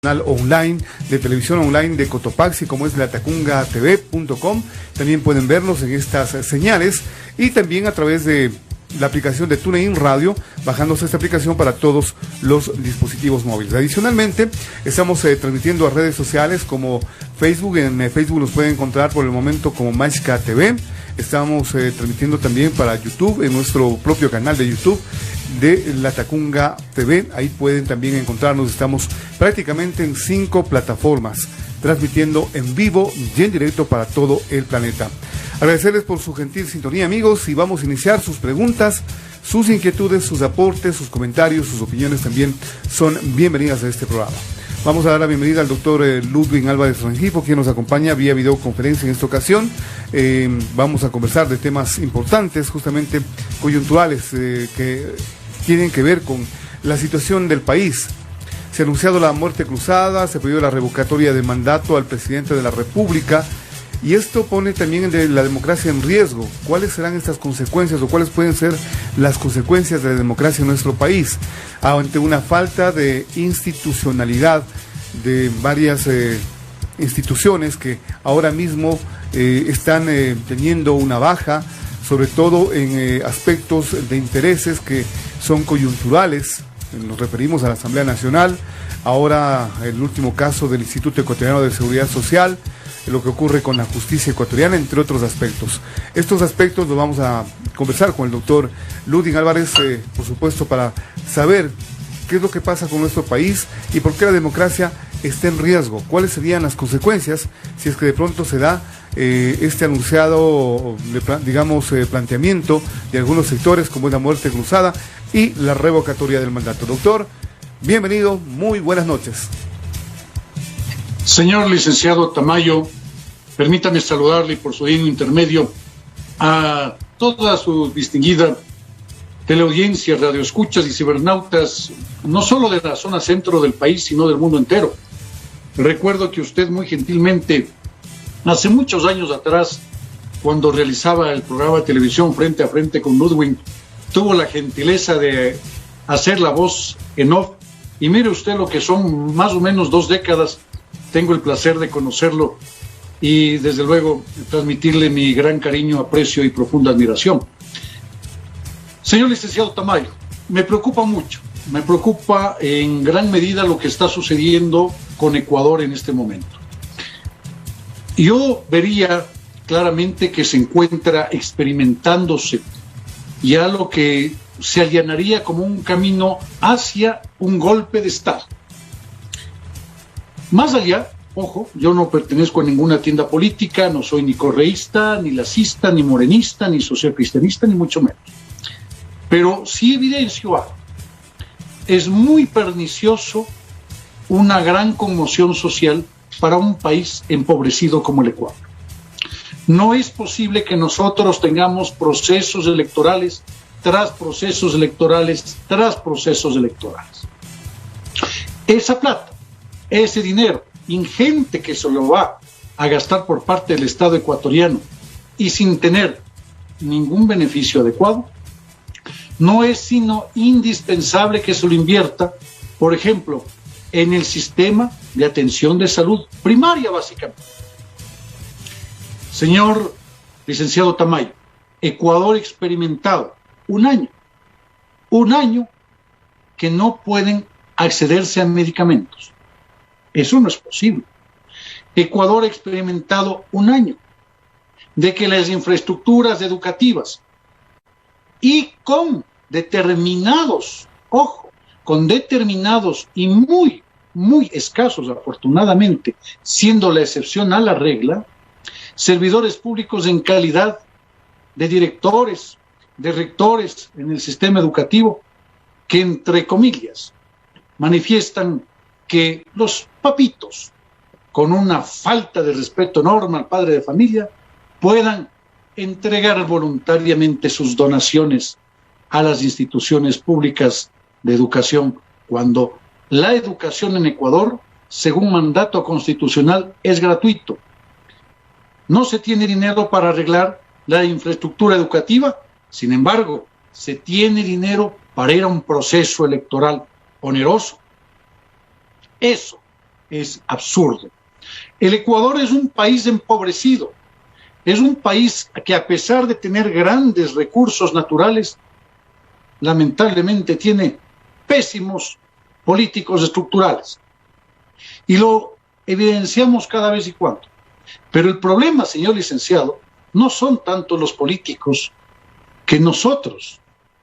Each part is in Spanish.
Canal online de televisión online de Cotopaxi, como es latacungatv.com. También pueden vernos en estas señales y también a través de la aplicación de TuneIn Radio, bajándose esta aplicación para todos los dispositivos móviles. Adicionalmente, estamos transmitiendo a redes sociales como Facebook. En Facebook nos pueden encontrar por el momento como Mashka TV. Estamos transmitiendo también para YouTube, en nuestro propio canal de YouTube de Latacunga TV. Ahí pueden también encontrarnos. Estamos prácticamente en 5 plataformas, transmitiendo en vivo y en directo para todo el planeta. Agradecerles por su gentil sintonía, amigos, y vamos a iniciar. Sus preguntas, sus inquietudes, sus aportes, sus comentarios, sus opiniones también son bienvenidas a este programa. Vamos a dar la bienvenida al doctor Ludwig Álvarez Rengifo, quien nos acompaña vía videoconferencia en esta ocasión. Vamos a conversar de temas importantes, justamente coyunturales, que tienen que ver con la situación del país. Se ha anunciado la muerte cruzada, se pidió la revocatoria de mandato al presidente de la República, y esto pone también la democracia en riesgo. ¿Cuáles serán estas consecuencias o cuáles pueden ser las consecuencias de la democracia en nuestro país ante una falta de institucionalidad de varias instituciones que ahora mismo están teniendo una baja, sobre todo en aspectos de intereses que son coyunturales? Nos referimos a la Asamblea Nacional, ahora el último caso del Instituto Ecuatoriano de Seguridad Social, lo que ocurre con la justicia ecuatoriana, entre otros aspectos. Estos aspectos los vamos a conversar con el doctor Ludwig Álvarez, por supuesto, para saber qué es lo que pasa con nuestro país y por qué la democracia está en riesgo. ¿Cuáles serían las consecuencias si es que de pronto se da este anunciado, digamos, planteamiento de algunos sectores, como es la muerte cruzada y la revocatoria del mandato? Doctor, bienvenido, muy buenas noches. Señor licenciado Tamayo, permítame saludarle por su digno intermedio a toda su distinguida teleaudiencia, radioescuchas y cibernautas, no solo de la zona centro del país, sino del mundo entero. Recuerdo que usted muy gentilmente, hace muchos años atrás, cuando realizaba el programa de televisión Frente a Frente con Ludwig, tuvo la gentileza de hacer la voz en off, y mire usted lo que son más o menos 2 décadas. Tengo el placer de conocerlo y desde luego transmitirle mi gran cariño, aprecio y profunda admiración. Señor licenciado Tamayo, me preocupa mucho, me preocupa en gran medida lo que está sucediendo con Ecuador en este momento. Yo vería claramente que se encuentra experimentándose ya lo que se allanaría como un camino hacia un golpe de Estado. Más allá, ojo, yo no pertenezco a ninguna tienda política, no soy ni correísta, ni lacista, ni morenista, ni socialcristianista, ni mucho menos. Pero sí evidencio algo. Es muy pernicioso una gran conmoción social para un país empobrecido como el Ecuador. No es posible que nosotros tengamos procesos electorales tras procesos electorales tras procesos electorales. Esa plata, ese dinero ingente que se lo va a gastar por parte del Estado ecuatoriano y sin tener ningún beneficio adecuado, no es sino indispensable que se lo invierta, por ejemplo, en el sistema de atención de salud primaria, básicamente. Señor licenciado Tamayo, Ecuador ha experimentado un año que no pueden accederse a medicamentos. Eso no es posible. Ecuador ha experimentado un año de que las infraestructuras educativas y con determinados y muy, muy escasos, afortunadamente, siendo la excepción a la regla, servidores públicos en calidad de directores, de rectores en el sistema educativo, que entre comillas manifiestan que los papitos, con una falta de respeto enorme al padre de familia, puedan entregar voluntariamente sus donaciones a las instituciones públicas de educación, cuando la educación en Ecuador, según mandato constitucional, es gratuito. No se tiene dinero para arreglar la infraestructura educativa, sin embargo, se tiene dinero para ir a un proceso electoral oneroso. Eso es absurdo. El Ecuador es un país empobrecido, es un país que a pesar de tener grandes recursos naturales, lamentablemente tiene pésimos políticos estructurales. Y lo evidenciamos cada vez y cuando. Pero el problema, señor licenciado, no son tanto los políticos que nosotros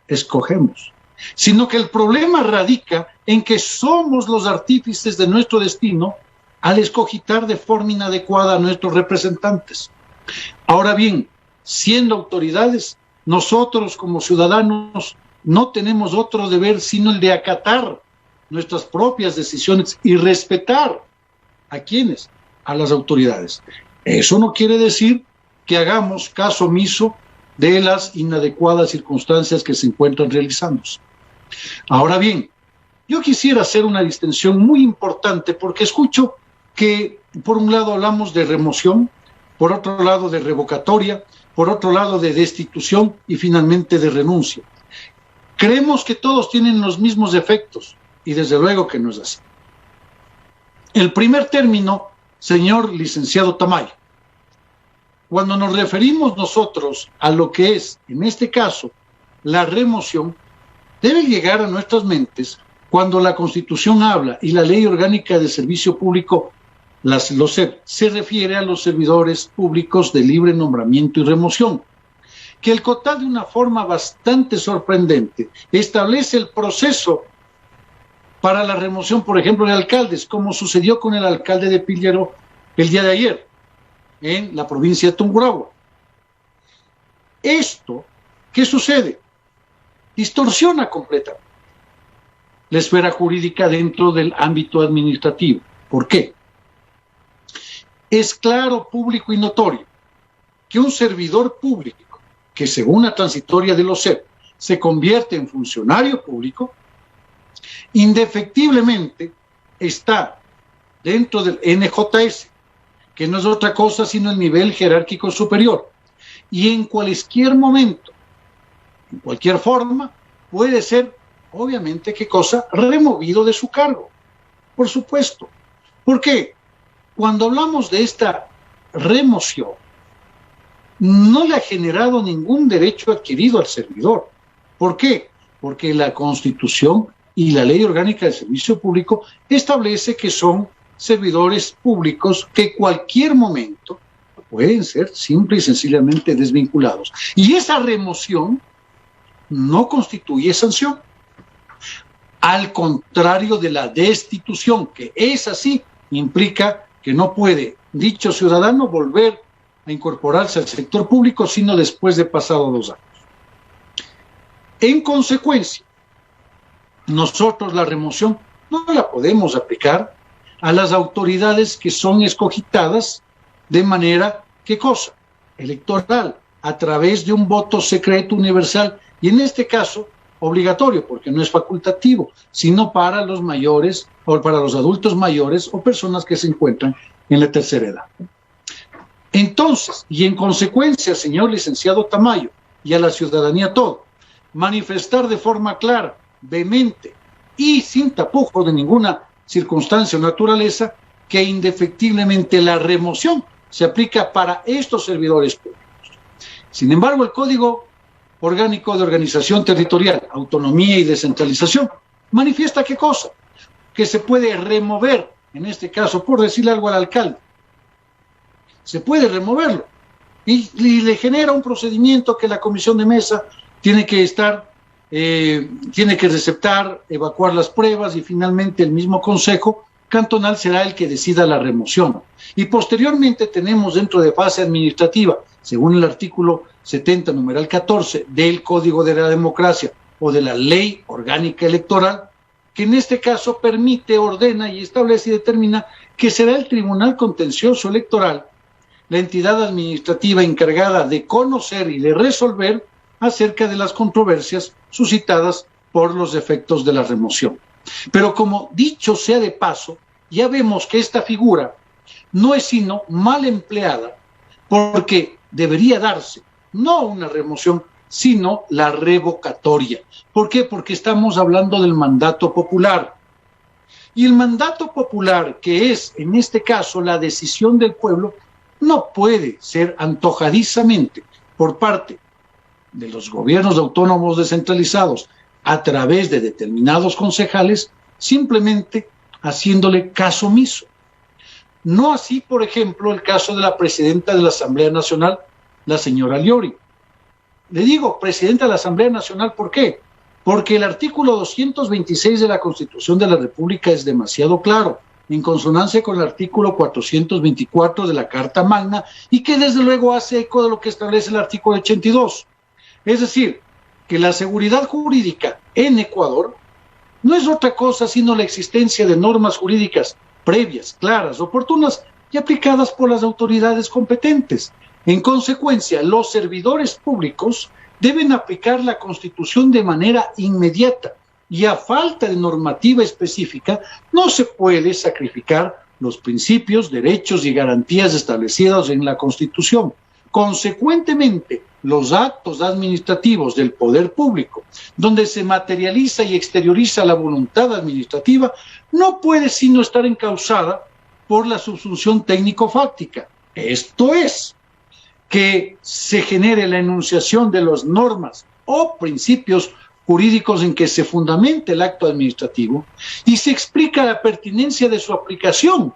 escogemos, sino que el problema radica en que somos los artífices de nuestro destino al escogitar de forma inadecuada a nuestros representantes. Ahora bien, siendo autoridades, nosotros como ciudadanos no tenemos otro deber sino el de acatar nuestras propias decisiones y respetar ¿a quiénes? A las autoridades. Eso no quiere decir que hagamos caso omiso de las inadecuadas circunstancias que se encuentran realizándose. Ahora bien, yo quisiera hacer una distinción muy importante porque escucho que por un lado hablamos de remoción, por otro lado de revocatoria, por otro lado de destitución y finalmente de renuncia. Creemos que todos tienen los mismos efectos y desde luego que no es así. El primer término, señor licenciado Tamayo, cuando nos referimos nosotros a lo que es, en este caso, la remoción, debe llegar a nuestras mentes cuando la Constitución habla y la Ley Orgánica de Servicio Público, los SEP, se refiere a los servidores públicos de libre nombramiento y remoción, que el COTA de una forma bastante sorprendente establece el proceso para la remoción, por ejemplo, de alcaldes, como sucedió con el alcalde de Pillero el día de ayer, en la provincia de Tungurahua. Esto, ¿qué sucede? Distorsiona completamente la esfera jurídica dentro del ámbito administrativo. ¿Por qué? Es claro, público y notorio que un servidor público que según la transitoria de los CEP se convierte en funcionario público, indefectiblemente está dentro del NJS, que no es otra cosa sino el nivel jerárquico superior, y en cualquier momento, en cualquier forma, puede ser, obviamente, ¿qué cosa? Removido de su cargo, por supuesto. ¿Por qué? Cuando hablamos de esta remoción, no le ha generado ningún derecho adquirido al servidor. ¿Por qué? Porque la Constitución y la Ley Orgánica del Servicio Público establece que son servidores públicos que en cualquier momento pueden ser simple y sencillamente desvinculados. Y esa remoción no constituye sanción. Al contrario de la destitución, que es así, implica que no puede dicho ciudadano volver a incorporarse al sector público sino después de pasado 2 años. En consecuencia, nosotros la remoción no la podemos aplicar a las autoridades que son escogitadas de manera, ¿qué cosa? Electoral, a través de un voto secreto universal, y en este caso obligatorio, porque no es facultativo, sino para los mayores o para los adultos mayores o personas que se encuentran en la tercera edad. Entonces, y en consecuencia, señor licenciado Tamayo, y a la ciudadanía todo, manifestar de forma clara, vehemente y sin tapujos de ninguna circunstancia o naturaleza que indefectiblemente la remoción se aplica para estos servidores públicos. Sin embargo, el Código Orgánico de Organización Territorial, Autonomía y Descentralización manifiesta ¿qué cosa? Que se puede remover, en este caso, por decirle algo al alcalde, se puede removerlo y le genera un procedimiento que la comisión de mesa tiene que estar, tiene que receptar, evacuar las pruebas y finalmente el mismo consejo cantonal será el que decida la remoción. Y posteriormente tenemos dentro de fase administrativa, según el artículo 70, numeral 14 del Código de la Democracia o de la Ley Orgánica Electoral, que en este caso permite, ordena y establece y determina que será el Tribunal Contencioso Electoral la entidad administrativa encargada de conocer y de resolver acerca de las controversias suscitadas por los efectos de la remoción. Pero como dicho sea de paso, ya vemos que esta figura no es sino mal empleada porque debería darse no una remoción, sino la revocatoria. ¿Por qué? Porque estamos hablando del mandato popular. Y el mandato popular, que es en este caso la decisión del pueblo, no puede ser antojadizamente por parte de los gobiernos autónomos descentralizados a través de determinados concejales, simplemente haciéndole caso omiso. No así, por ejemplo, el caso de la presidenta de la Asamblea Nacional, la señora Liori. Le digo presidenta de la Asamblea Nacional, ¿por qué? Porque el artículo 226 de la Constitución de la República es demasiado claro, en consonancia con el artículo 424 de la Carta Magna, y que desde luego hace eco de lo que establece el artículo 82. Es decir, que la seguridad jurídica en Ecuador no es otra cosa sino la existencia de normas jurídicas previas, claras, oportunas y aplicadas por las autoridades competentes. En consecuencia, los servidores públicos deben aplicar la Constitución de manera inmediata y a falta de normativa específica no se puede sacrificar los principios, derechos y garantías establecidos en la Constitución. Consecuentemente, los actos administrativos del poder público, donde se materializa y exterioriza la voluntad administrativa, no puede sino estar encauzada por la subsunción técnico-fáctica. Esto es, que se genere la enunciación de las normas o principios jurídicos en que se fundamente el acto administrativo y se explica la pertinencia de su aplicación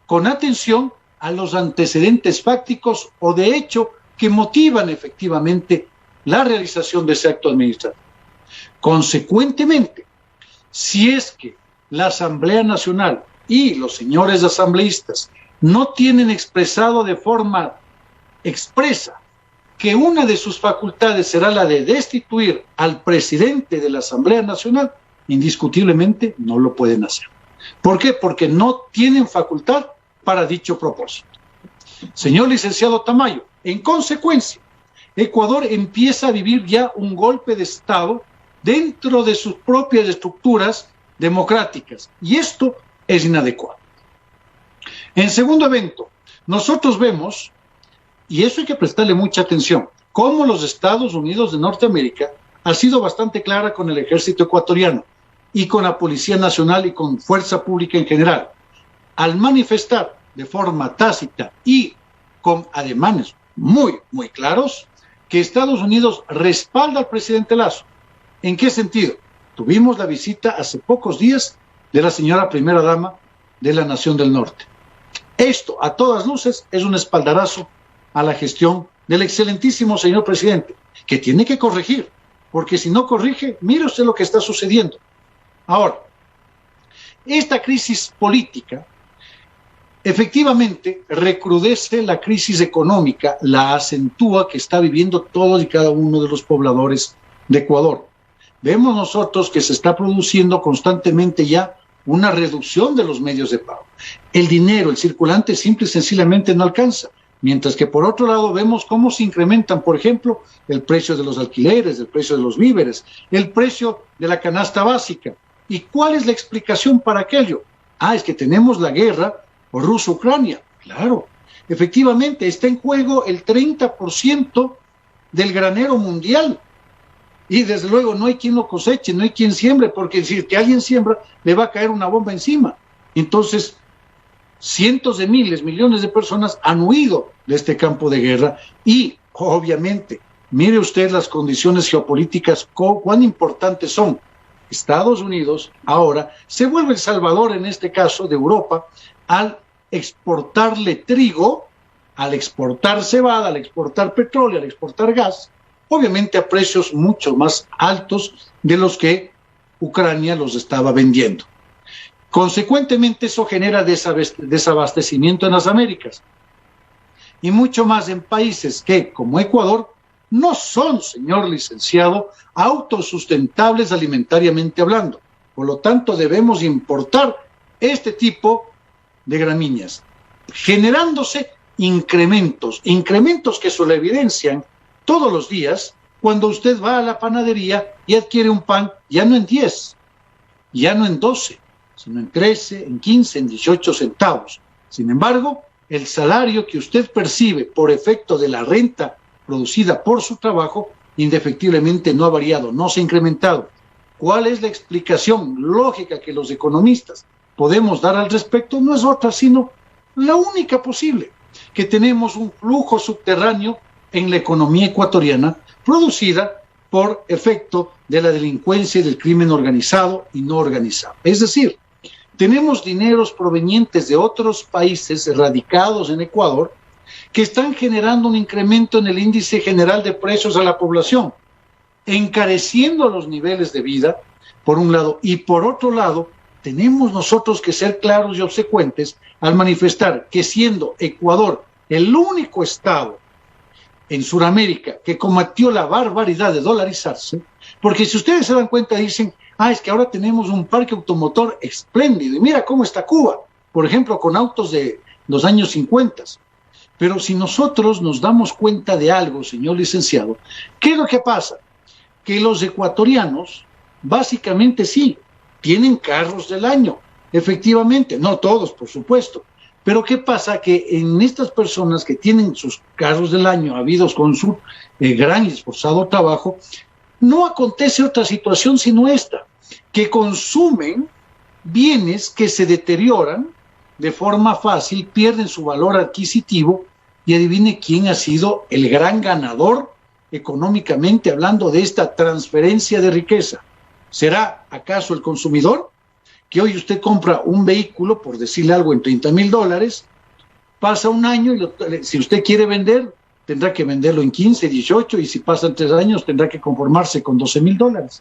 con atención a los antecedentes fácticos o de hecho que motivan efectivamente la realización de ese acto administrativo. Consecuentemente, si es que la Asamblea Nacional y los señores asambleístas no tienen expresado de forma expresa que una de sus facultades será la de destituir al presidente de la Asamblea Nacional, indiscutiblemente no lo pueden hacer. ¿Por qué? Porque no tienen facultad para dicho propósito. Señor licenciado Tamayo, en consecuencia, Ecuador empieza a vivir ya un golpe de Estado dentro de sus propias estructuras democráticas, y esto es inadecuado. En segundo evento, nosotros vemos, y eso hay que prestarle mucha atención, cómo los Estados Unidos de Norteamérica ha sido bastante clara con el ejército ecuatoriano y con la Policía Nacional y con fuerza pública en general, al manifestar de forma tácita y con ademanes muy, muy claros que Estados Unidos respalda al presidente Lasso. ¿En qué sentido? Tuvimos la visita hace pocos días de la señora primera dama de la Nación del Norte. Esto, a todas luces, es un espaldarazo a la gestión del excelentísimo señor presidente, que tiene que corregir, porque si no corrige, mire usted lo que está sucediendo. Ahora, esta crisis política efectivamente recrudece la crisis económica, la acentúa que está viviendo todos y cada uno de los pobladores de Ecuador. Vemos nosotros que se está produciendo constantemente ya una reducción de los medios de pago. El dinero, el circulante, simple y sencillamente no alcanza. Mientras que por otro lado vemos cómo se incrementan, por ejemplo, el precio de los alquileres, el precio de los víveres, el precio de la canasta básica. ¿Y cuál es la explicación para aquello? Es que tenemos la guerra Rusia-Ucrania. Claro, efectivamente está en juego el 30% del granero mundial. Y desde luego no hay quien lo coseche, no hay quien siembre, porque si que alguien siembra, le va a caer una bomba encima. Entonces, cientos de miles, millones de personas han huido de este campo de guerra y, obviamente, mire usted las condiciones geopolíticas, cuán importantes son. Estados Unidos ahora se vuelve el salvador, en este caso, de Europa, al exportarle trigo, al exportar cebada, al exportar petróleo, al exportar gas, obviamente a precios mucho más altos de los que Ucrania los estaba vendiendo. Consecuentemente, eso genera desabastecimiento en las Américas y mucho más en países que, como Ecuador, no son, señor licenciado, autosustentables alimentariamente hablando. Por lo tanto, debemos importar este tipo de gramíneas, generándose incrementos que se lo evidencian todos los días cuando usted va a la panadería y adquiere un pan ya no en 10, ya no en 12, sino en 13, en 15, en 18 centavos. Sin embargo, el salario que usted percibe por efecto de la renta producida por su trabajo, indefectiblemente no ha variado, no se ha incrementado. ¿Cuál es la explicación lógica que los economistas podemos dar al respecto no es otra, sino la única posible, que tenemos un flujo subterráneo en la economía ecuatoriana producida por efecto de la delincuencia y del crimen organizado y no organizado. Es decir, tenemos dineros provenientes de otros países radicados en Ecuador que están generando un incremento en el índice general de precios a la población, encareciendo los niveles de vida, por un lado, y por otro lado, tenemos nosotros que ser claros y obsecuentes al manifestar que siendo Ecuador el único estado en Sudamérica que combatió la barbaridad de dolarizarse, porque si ustedes se dan cuenta dicen, es que ahora tenemos un parque automotor espléndido, y mira cómo está Cuba, por ejemplo, con autos de los años 50. Pero si nosotros nos damos cuenta de algo, señor licenciado, ¿qué es lo que pasa? Que los ecuatorianos, básicamente sí, tienen carros del año, efectivamente, no todos, por supuesto, pero ¿qué pasa? Que en estas personas que tienen sus carros del año habidos con su gran y esforzado trabajo, no acontece otra situación sino esta, que consumen bienes que se deterioran de forma fácil, pierden su valor adquisitivo, y adivine quién ha sido el gran ganador económicamente hablando de esta transferencia de riqueza. ¿Será acaso el consumidor? Que hoy usted compra un vehículo, por decirle algo, en $30,000, pasa un año y si usted quiere vender, tendrá que venderlo en 15, 18, y si pasan 3 años tendrá que conformarse con $12,000.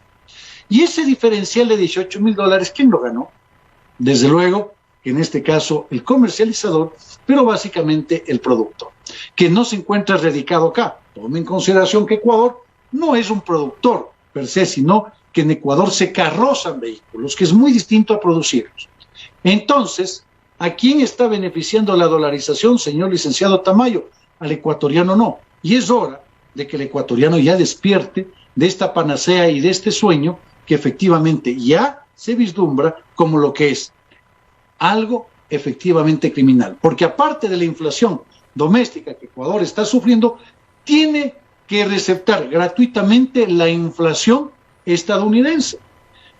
Y ese diferencial de $18,000, ¿quién lo ganó? Desde luego que en este caso el comercializador, pero básicamente el productor, que no se encuentra radicado acá. Tome en consideración que Ecuador no es un productor per se, sino que en Ecuador se carrozan vehículos, que es muy distinto a producirlos. Entonces, ¿a quién está beneficiando la dolarización, señor licenciado Tamayo? Al ecuatoriano no. Y es hora de que el ecuatoriano ya despierte de esta panacea y de este sueño que efectivamente ya se vislumbra como lo que es algo efectivamente criminal. Porque aparte de la inflación doméstica que Ecuador está sufriendo, tiene que receptar gratuitamente la inflación estadounidense.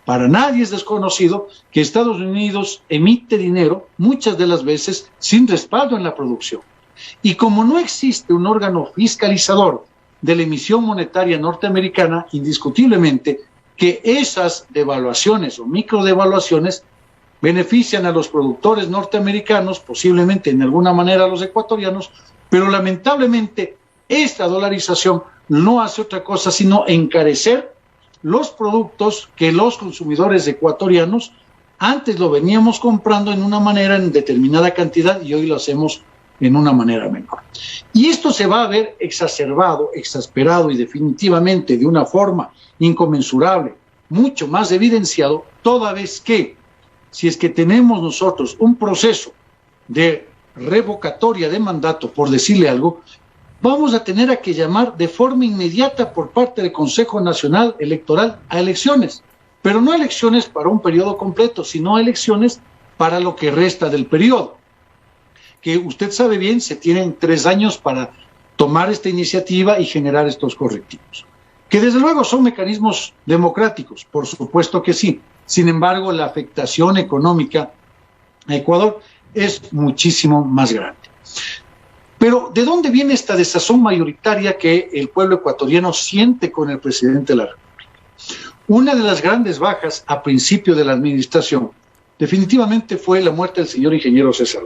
Para nadie es desconocido que Estados Unidos emite dinero muchas de las veces sin respaldo en la producción. Y como no existe un órgano fiscalizador de la emisión monetaria norteamericana, indiscutiblemente que esas devaluaciones o microdevaluaciones benefician a los productores norteamericanos, posiblemente en alguna manera a los ecuatorianos, pero lamentablemente esta dolarización no hace otra cosa sino encarecer los productos que los consumidores ecuatorianos antes lo veníamos comprando en una manera, en determinada cantidad, y hoy lo hacemos en una manera menor. Y esto se va a ver exacerbado, exasperado y definitivamente de una forma inconmensurable, mucho más evidenciado, toda vez que, si es que tenemos nosotros un proceso de revocatoria de mandato, por decirle algo, vamos a tener que llamar de forma inmediata por parte del Consejo Nacional Electoral a elecciones, pero no elecciones para un periodo completo, sino elecciones para lo que resta del periodo, que usted sabe bien, se tienen 3 años para tomar esta iniciativa y generar estos correctivos, que desde luego son mecanismos democráticos, por supuesto que sí. Sin embargo, la afectación económica a Ecuador es muchísimo más grande. Pero, ¿de dónde viene esta desazón mayoritaria que el pueblo ecuatoriano siente con el presidente de la República? Una de las grandes bajas a principio de la administración definitivamente fue la muerte del señor ingeniero César,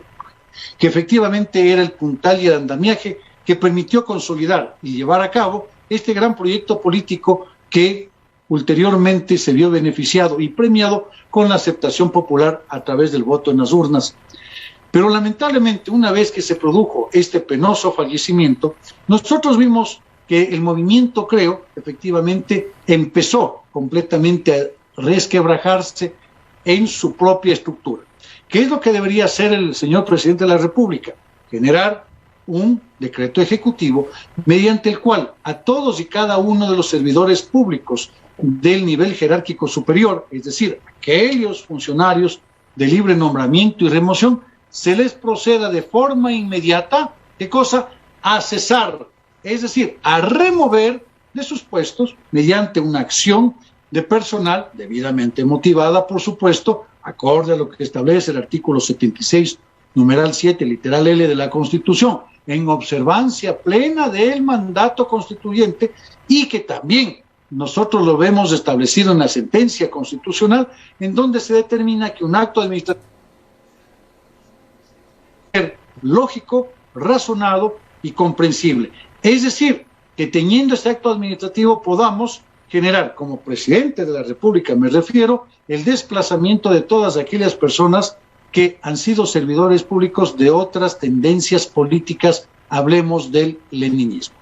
que efectivamente era el puntal y el andamiaje que permitió consolidar y llevar a cabo este gran proyecto político que ulteriormente se vio beneficiado y premiado con la aceptación popular a través del voto en las urnas. Pero lamentablemente, una vez que se produjo este penoso fallecimiento, nosotros vimos que el movimiento, creo, efectivamente empezó completamente a resquebrajarse en su propia estructura. ¿Qué es lo que debería hacer el señor presidente de la República? Generar un decreto ejecutivo mediante el cual a todos y cada uno de los servidores públicos del nivel jerárquico superior, es decir, aquellos funcionarios de libre nombramiento y remoción, se les proceda de forma inmediata, ¿qué cosa? A cesar, es decir, a remover de sus puestos mediante una acción de personal debidamente motivada, por supuesto, acorde a lo que establece el artículo 76, numeral 7, literal L de la Constitución, en observancia plena del mandato constituyente, y que también nosotros lo vemos establecido en la sentencia constitucional, en donde se determina que un acto administrativo es lógico, razonado y comprensible. Es decir, que teniendo este acto administrativo podamos generar, como presidente de la República me refiero, el desplazamiento de todas aquellas personas que han sido servidores públicos de otras tendencias políticas, hablemos del leninismo.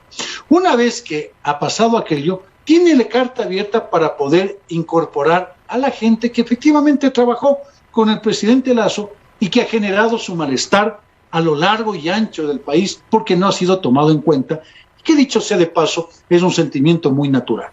Una vez que ha pasado aquello, tiene la carta abierta para poder incorporar a la gente que efectivamente trabajó con el presidente Lasso y que ha generado su malestar a lo largo y ancho del país porque no ha sido tomado en cuenta, que dicho sea de paso, es un sentimiento muy natural.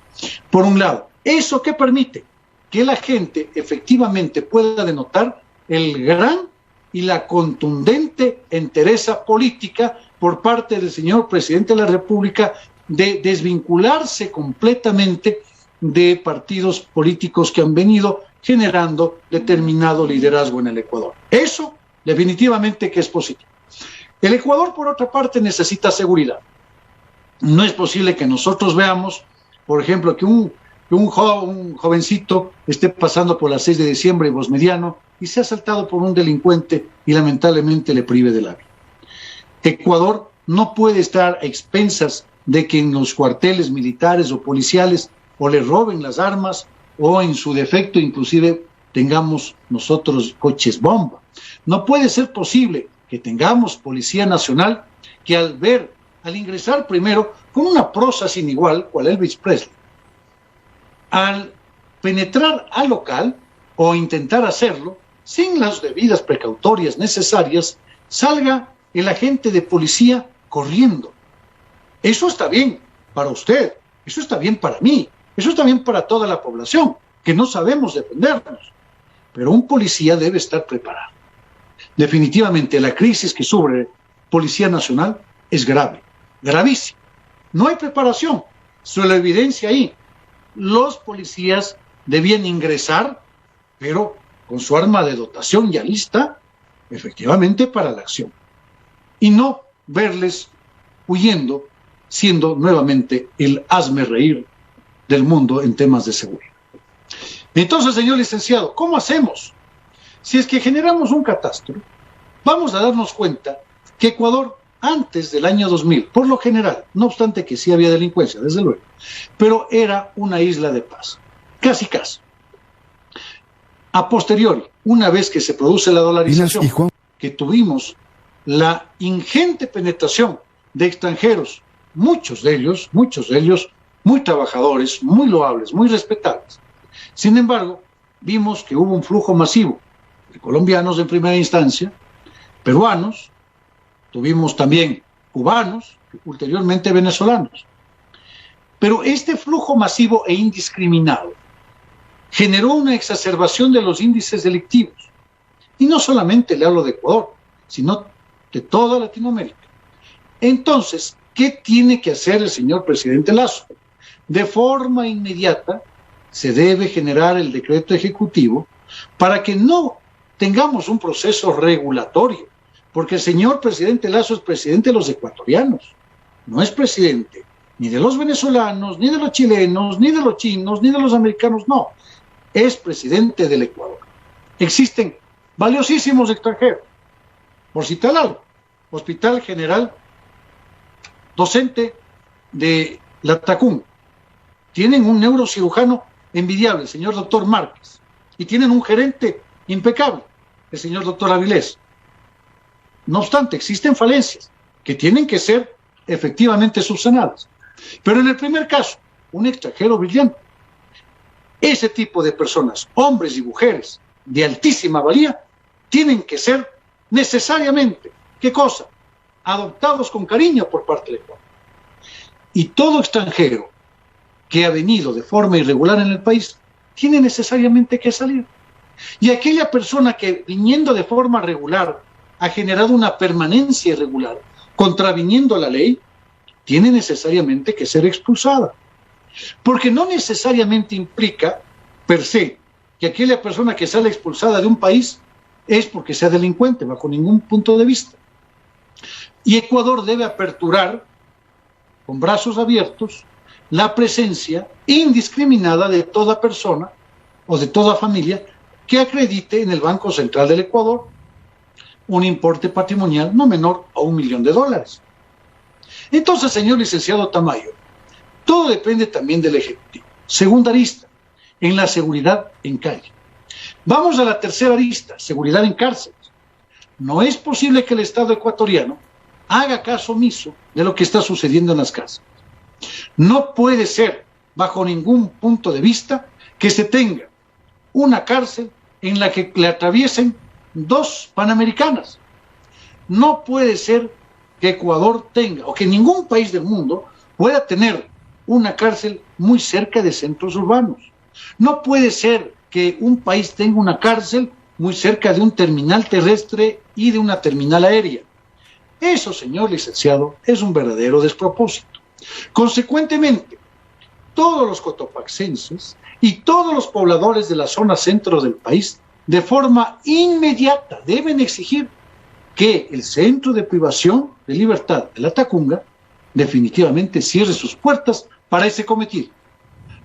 Por un lado, eso que permite que la gente efectivamente pueda denotar el gran y la contundente entereza política por parte del señor presidente de la República de desvincularse completamente de partidos políticos que han venido generando determinado liderazgo en el Ecuador. Eso definitivamente que es positivo. El Ecuador, por otra parte, necesita seguridad. No es posible que nosotros veamos, por ejemplo, que un jovencito esté pasando por la 6 de diciembre en Bosmediano y sea asaltado por un delincuente y lamentablemente le prive de la vida. Ecuador no puede estar a expensas de que en los cuarteles militares o policiales o le roben las armas o en su defecto inclusive tengamos nosotros coches bomba. No puede ser posible que tengamos Policía Nacional que al ingresar primero con una prosa sin igual, cual Elvis Presley, al penetrar al local o intentar hacerlo sin las debidas precautorias necesarias, salga el agente de policía corriendo. Eso está bien para usted, eso está bien para mí, eso está bien para toda la población, que no sabemos defendernos. Pero un policía debe estar preparado. Definitivamente la crisis que sufre Policía Nacional es grave, gravísima. No hay preparación, se lo evidencia ahí. Los policías debían ingresar, pero con su arma de dotación ya lista, efectivamente para la acción. Y no verles huyendo, siendo nuevamente el hazmerreír del mundo en temas de seguridad. Entonces, señor licenciado, ¿cómo hacemos? Si es que generamos un catastro, vamos a darnos cuenta que Ecuador, antes del año 2000, por lo general, no obstante que sí había delincuencia, desde luego, pero era una isla de paz, casi casi. A posteriori, una vez que se produce la dolarización, que tuvimos la ingente penetración de extranjeros, muchos de ellos muy trabajadores, muy loables, muy respetables. Sin embargo, vimos que hubo un flujo masivo de colombianos en primera instancia, peruanos, tuvimos también cubanos, ulteriormente venezolanos. Pero este flujo masivo e indiscriminado generó una exacerbación de los índices delictivos. Y no solamente le hablo de Ecuador, sino de toda Latinoamérica. Entonces, ¿qué tiene que hacer el señor presidente Lasso? De forma inmediata se debe generar el decreto ejecutivo para que no tengamos un proceso regulatorio, porque el señor presidente Lasso es presidente de los ecuatorianos, no es presidente ni de los venezolanos, ni de los chilenos, ni de los chinos, ni de los americanos, no, es presidente del Ecuador. Existen valiosísimos extranjeros, por citar algo, Hospital General Docente de la Tacunga, tienen un neurocirujano envidiable, el señor doctor Márquez, y tienen un gerente impecable, el señor doctor Avilés. No obstante, existen falencias que tienen que ser efectivamente subsanadas. Pero en el primer caso, un extranjero brillante. Ese tipo de personas, hombres y mujeres de altísima valía, tienen que ser necesariamente, ¿qué cosa? Adoptados con cariño por parte del Ecuador. Y todo extranjero que ha venido de forma irregular en el país tiene necesariamente que salir. Y aquella persona que viniendo de forma regular ha generado una permanencia irregular, contraviniendo la ley, tiene necesariamente que ser expulsada. Porque no necesariamente implica, per se, que aquella persona que sale expulsada de un país es porque sea delincuente, bajo ningún punto de vista. Y Ecuador debe aperturar, con brazos abiertos, la presencia indiscriminada de toda persona o de toda familia que acredite en el Banco Central del Ecuador un importe patrimonial no menor a $1 millón. Entonces, señor licenciado Tamayo, todo depende también del Ejecutivo. Segunda arista, en la seguridad en calle. Vamos a la tercera arista, seguridad en cárceles. No es posible que el Estado ecuatoriano haga caso omiso de lo que está sucediendo en las cárceles. No puede ser, bajo ningún punto de vista, que se tenga una cárcel en la que le atraviesen 2 panamericanas. No puede ser que Ecuador tenga, o que ningún país del mundo pueda tener una cárcel muy cerca de centros urbanos. No puede ser que un país tenga una cárcel muy cerca de un terminal terrestre y de una terminal aérea. Eso, señor licenciado, es un verdadero despropósito. Consecuentemente, todos los cotopaxenses y todos los pobladores de la zona centro del país, de forma inmediata, deben exigir que el centro de privación de libertad de la Tacunga definitivamente cierre sus puertas para ese cometido.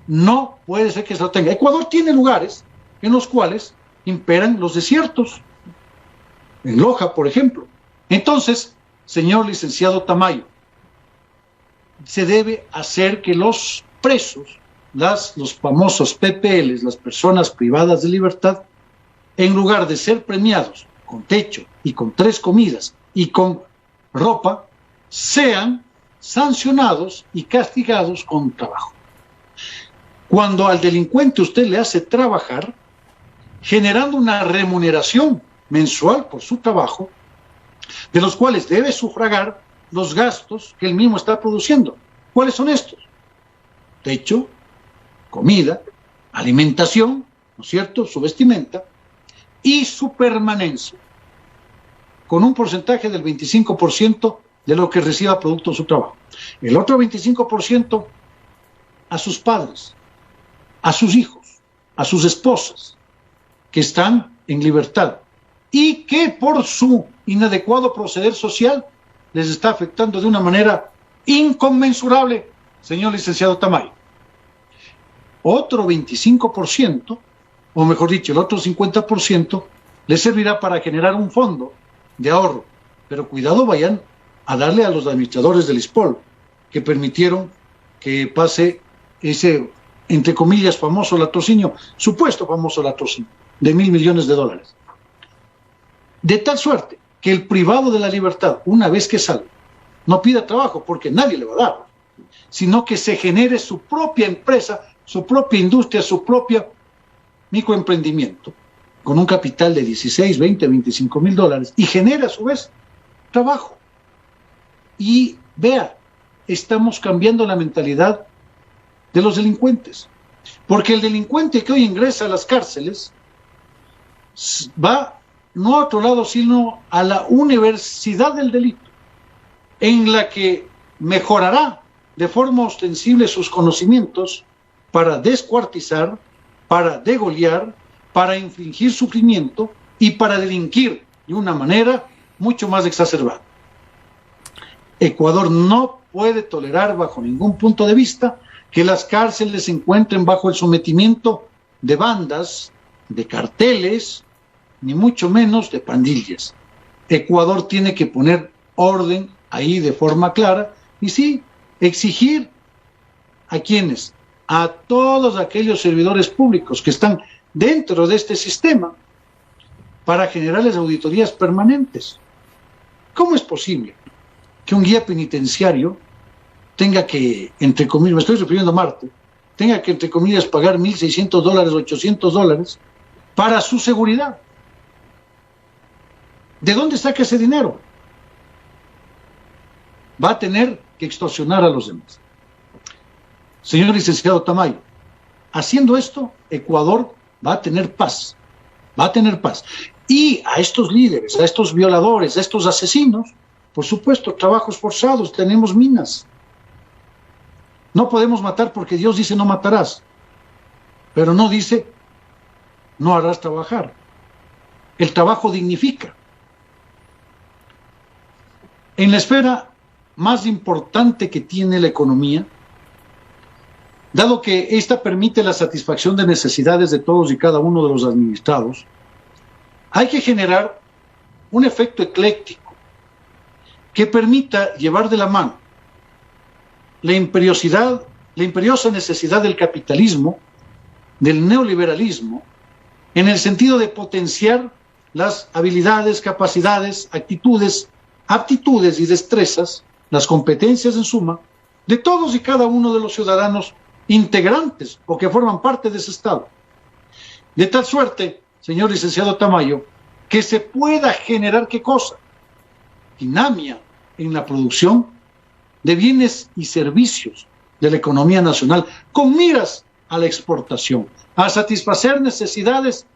No puede ser que se lo tenga. Ecuador tiene lugares en los cuales imperan los desiertos, en Loja, por ejemplo. Entonces, señor licenciado Tamayo, se debe hacer que los presos, los famosos PPLs, las personas privadas de libertad, en lugar de ser premiados con techo y con 3 comidas y con ropa, sean sancionados y castigados con trabajo. Cuando al delincuente usted le hace trabajar, generando una remuneración mensual por su trabajo, de los cuales debe sufragar los gastos que él mismo está produciendo. ¿Cuáles son estos? Techo, comida, alimentación, ¿no es cierto?, su vestimenta, y su permanencia, con un porcentaje del 25% de lo que reciba producto de su trabajo. El otro 25% a sus padres, a sus hijos, a sus esposas, que están en libertad y que por su inadecuado proceder social les está afectando de una manera inconmensurable, señor licenciado Tamayo. Otro 25%, o mejor dicho, el otro 50%, les servirá para generar un fondo de ahorro. Pero cuidado, vayan a darle a los administradores del ISPOL, que permitieron que pase ese, entre comillas, famoso latrocinio, supuesto famoso latrocinio, de $1.000 millones. De tal suerte que el privado de la libertad, una vez que sale, no pida trabajo porque nadie le va a dar, sino que se genere su propia empresa, su propia industria, su propio microemprendimiento, con un capital de 16, 20, 25 mil dólares, y genere a su vez trabajo. Y vea, estamos cambiando la mentalidad de los delincuentes, porque el delincuente que hoy ingresa a las cárceles va no a otro lado, sino a la universidad del delito, en la que mejorará de forma ostensible sus conocimientos para descuartizar, para degolear, para infligir sufrimiento y para delinquir de una manera mucho más exacerbada. Ecuador no puede tolerar bajo ningún punto de vista que las cárceles se encuentren bajo el sometimiento de bandas, de carteles, ni mucho menos de pandillas. Ecuador tiene que poner orden ahí de forma clara y sí, exigir a quienes, a todos aquellos servidores públicos que están dentro de este sistema para generarles auditorías permanentes. ¿Cómo es posible que un guía penitenciario tenga que, entre comillas, me estoy refiriendo a Marte, tenga que, entre comillas, pagar $1.600, $800 para su seguridad? ¿De dónde saca ese dinero? Va a tener que extorsionar a los demás. Señor licenciado Tamayo, haciendo esto, Ecuador va a tener paz, va a tener paz. Y a estos líderes, a estos violadores, a estos asesinos, por supuesto, trabajos forzados, tenemos minas. No podemos matar porque Dios dice no matarás, pero no dice no harás trabajar. El trabajo dignifica. En la esfera más importante que tiene la economía, dado que ésta permite la satisfacción de necesidades de todos y cada uno de los administrados, hay que generar un efecto ecléctico que permita llevar de la mano la imperiosa necesidad del capitalismo, del neoliberalismo, en el sentido de potenciar las habilidades, capacidades, actitudes, aptitudes y destrezas, las competencias en suma, de todos y cada uno de los ciudadanos integrantes o que forman parte de ese Estado. De tal suerte, señor licenciado Tamayo, que se pueda generar, ¿qué cosa? Dinamia en la producción de bienes y servicios de la economía nacional, con miras a la exportación, a satisfacer necesidades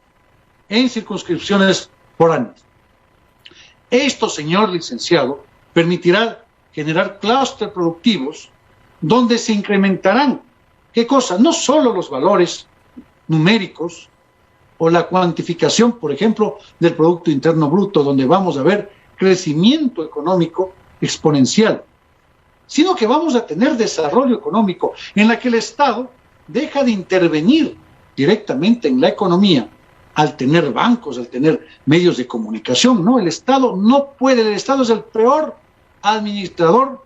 en circunscripciones foráneas. Esto, señor licenciado, permitirá generar clústeres productivos donde se incrementarán, ¿qué cosa? No solo los valores numéricos o la cuantificación, por ejemplo, del Producto Interno Bruto, donde vamos a ver crecimiento económico exponencial, sino que vamos a tener desarrollo económico en la que el Estado deja de intervenir directamente en la economía al tener bancos, al tener medios de comunicación. No, el Estado no puede, el Estado es el peor administrador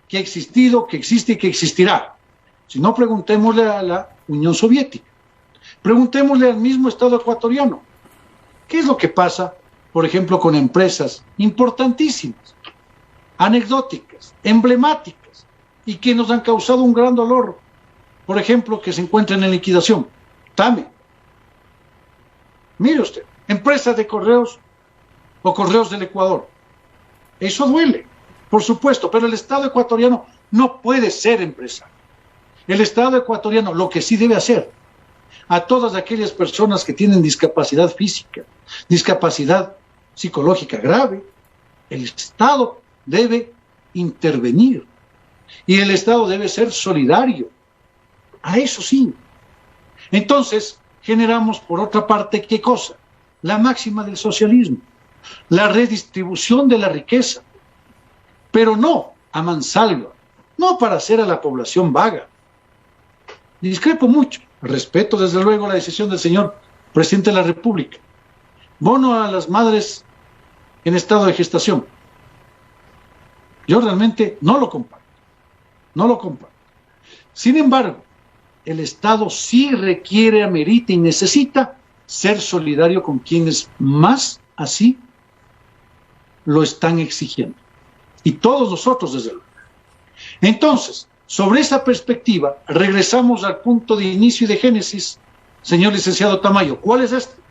que ha existido, que existe y que existirá. Si no, preguntémosle a la Unión Soviética, preguntémosle al mismo Estado ecuatoriano. ¿Qué es lo que pasa, por ejemplo, con empresas importantísimas, anecdóticas, emblemáticas, y que nos han causado un gran dolor? Por ejemplo, que se encuentran en liquidación. TAME. Mire usted, empresas de correos o Correos del Ecuador. Eso duele, por supuesto, pero el Estado ecuatoriano no puede ser empresario. El Estado ecuatoriano lo que sí debe hacer a todas aquellas personas que tienen discapacidad física, discapacidad psicológica grave, el Estado debe intervenir y el Estado debe ser solidario. A eso sí. Entonces, generamos por otra parte, ¿qué cosa? La máxima del socialismo, la redistribución de la riqueza, pero no a mansalva, no para hacer a la población vaga. Discrepo mucho, respeto desde luego la decisión del señor presidente de la República. Bono a las madres en estado de gestación. Yo realmente no lo comparto, no lo comparto. Sin embargo, el Estado sí requiere, amerita y necesita ser solidario con quienes más así lo están exigiendo. Y todos nosotros, desde luego. Entonces, sobre esa perspectiva, regresamos al punto de inicio y de génesis, señor licenciado Tamayo. ¿Cuál es este?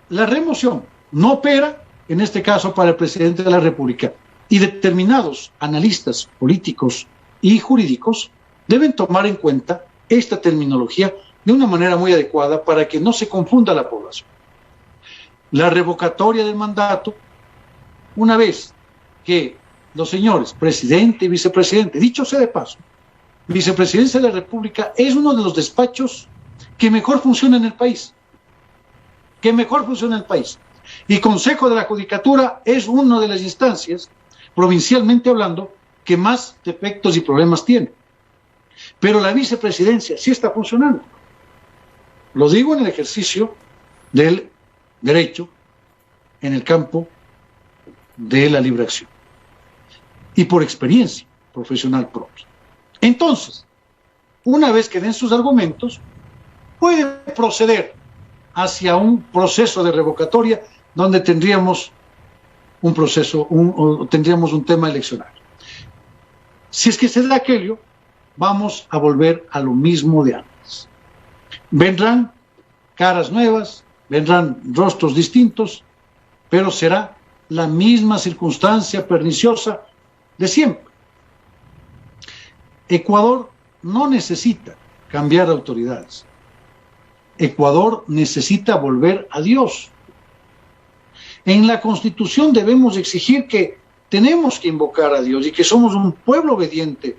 La remoción no opera, en este caso, para el presidente de la República, y determinados analistas políticos y jurídicos deben tomar en cuenta esta terminología de una manera muy adecuada para que no se confunda la población. La revocatoria del mandato, una vez que los señores presidente y vicepresidente, dicho sea de paso, vicepresidencia de la República es uno de los despachos que mejor funciona en el país, y Consejo de la Judicatura es una de las instancias, provincialmente hablando, que más defectos y problemas tiene. Pero la vicepresidencia sí está funcionando. Lo digo en el ejercicio del derecho en el campo de la libre acción y por experiencia profesional propia. Entonces, una vez que den sus argumentos, puede proceder hacia un proceso de revocatoria donde tendríamos tendríamos un tema eleccionario. Si es que se da aquello, vamos a volver a lo mismo de antes. Vendrán caras nuevas, vendrán rostros distintos, pero será la misma circunstancia perniciosa de siempre. Ecuador no necesita cambiar autoridades. Ecuador necesita volver a Dios. En la Constitución debemos exigir que tenemos que invocar a Dios y que somos un pueblo obediente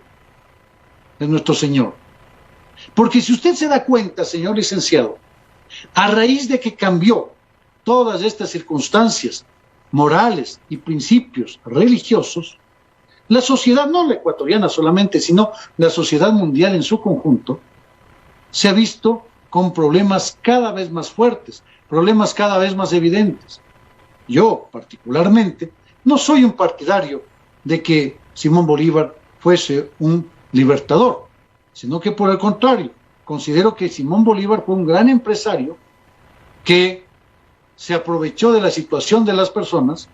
de nuestro Señor. Porque si usted se da cuenta, señor licenciado, a raíz de que cambió todas estas circunstancias morales y principios religiosos, la sociedad, no la ecuatoriana solamente, sino la sociedad mundial en su conjunto, se ha visto con problemas cada vez más fuertes, problemas cada vez más evidentes. Yo, particularmente, no soy un partidario de que Simón Bolívar fuese un libertador, sino que por el contrario, considero que Simón Bolívar fue un gran empresario que se aprovechó de la situación de las personas,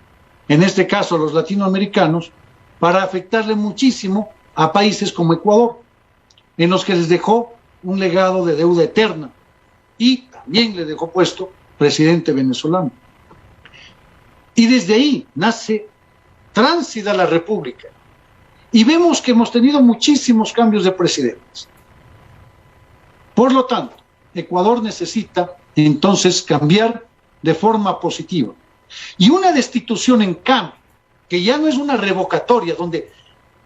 en este caso los latinoamericanos, para afectarle muchísimo a países como Ecuador, en los que les dejó un legado de deuda eterna y también le dejó puesto presidente venezolano. Y desde ahí nace tránsida la República. Y vemos que hemos tenido muchísimos cambios de presidentes. Por lo tanto, Ecuador necesita entonces cambiar de forma positiva. Y una destitución en cambio, que ya no es una revocatoria, donde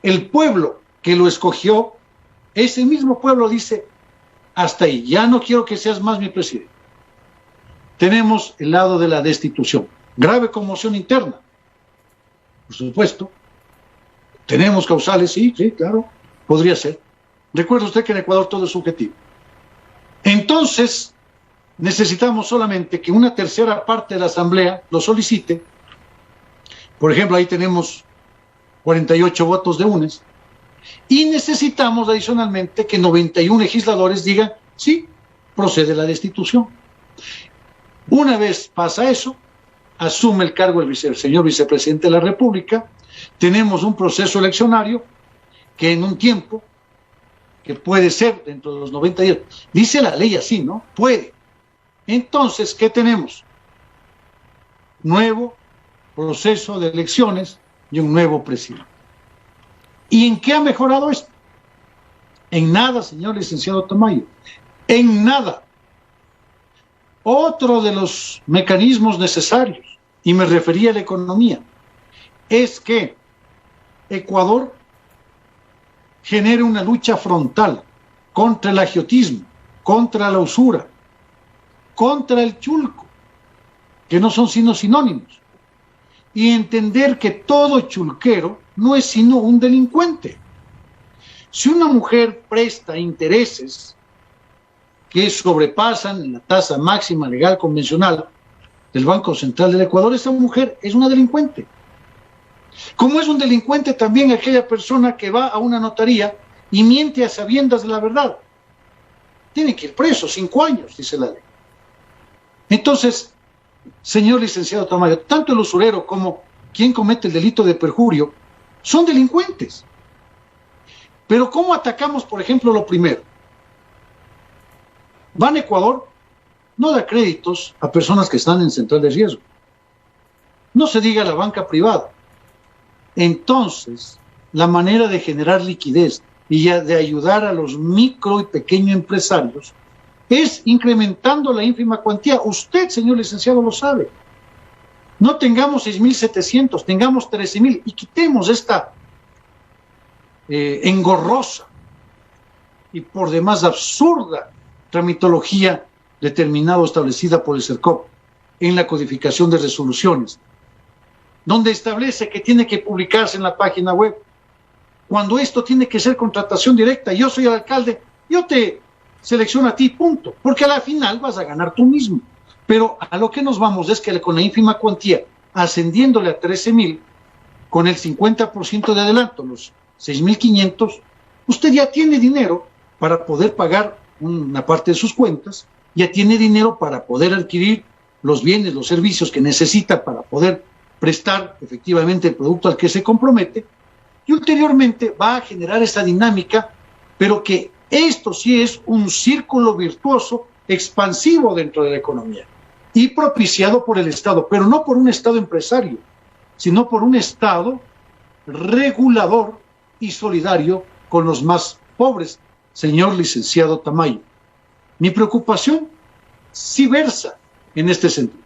el pueblo que lo escogió, ese mismo pueblo dice, hasta ahí, ya no quiero que seas más mi presidente. Tenemos el lado de la destitución. Grave conmoción interna, por supuesto. Tenemos causales, sí, claro, podría ser. Recuerde usted que en Ecuador todo es subjetivo. Entonces, necesitamos solamente que una tercera parte de la Asamblea lo solicite. Por ejemplo, ahí tenemos 48 votos de UNES. Y necesitamos adicionalmente que 91 legisladores digan, sí, procede la destitución. Una vez pasa eso, asume el cargo el señor vicepresidente de la República. Tenemos un proceso eleccionario que en un tiempo, que puede ser dentro de los 90 días, dice la ley así, ¿no? Puede. Entonces, ¿qué tenemos? Nuevo proceso de elecciones y un nuevo presidente. ¿Y en qué ha mejorado esto? En nada, señor licenciado Tamayo. En nada. Otro de los mecanismos necesarios, y me refería a la economía, es que Ecuador genere una lucha frontal contra el agiotismo, contra la usura, contra el chulco, que no son sino sinónimos, y entender que todo chulquero no es sino un delincuente. Si una mujer presta intereses que sobrepasan la tasa máxima legal convencional del Banco Central del Ecuador, esa mujer es una delincuente. Como es un delincuente también aquella persona que va a una notaría y miente a sabiendas de la verdad. Tiene que ir preso 5 años, dice la ley. Entonces, señor licenciado Tamayo, tanto el usurero como quien comete el delito de perjurio son delincuentes. Pero ¿cómo atacamos, por ejemplo, lo primero? Ban Ecuador no da créditos a personas que están en central de riesgo. No se diga la banca privada. Entonces, la manera de generar liquidez y de ayudar a los micro y pequeños empresarios es incrementando la ínfima cuantía. Usted, señor licenciado, lo sabe. No tengamos 6.700, tengamos 13.000 y quitemos esta engorrosa y por demás absurda tramitología determinada o establecida por el CERCOP en la codificación de resoluciones, donde establece que tiene que publicarse en la página web, cuando esto tiene que ser contratación directa. Yo soy el alcalde, yo te selecciono a ti, punto, porque a la final vas a ganar tú mismo. Pero a lo que nos vamos es que con la ínfima cuantía, ascendiéndole a 13.000, con el 50% de adelanto, los 6.500, usted ya tiene dinero para poder pagar una parte de sus cuentas, ya tiene dinero para poder adquirir los bienes, los servicios que necesita para poder prestar efectivamente el producto al que se compromete, y ulteriormente va a generar esa dinámica, pero que esto sí es un círculo virtuoso expansivo dentro de la economía y propiciado por el Estado, pero no por un Estado empresario, sino por un Estado regulador y solidario con los más pobres, señor licenciado Tamayo. Mi preocupación sí versa en este sentido,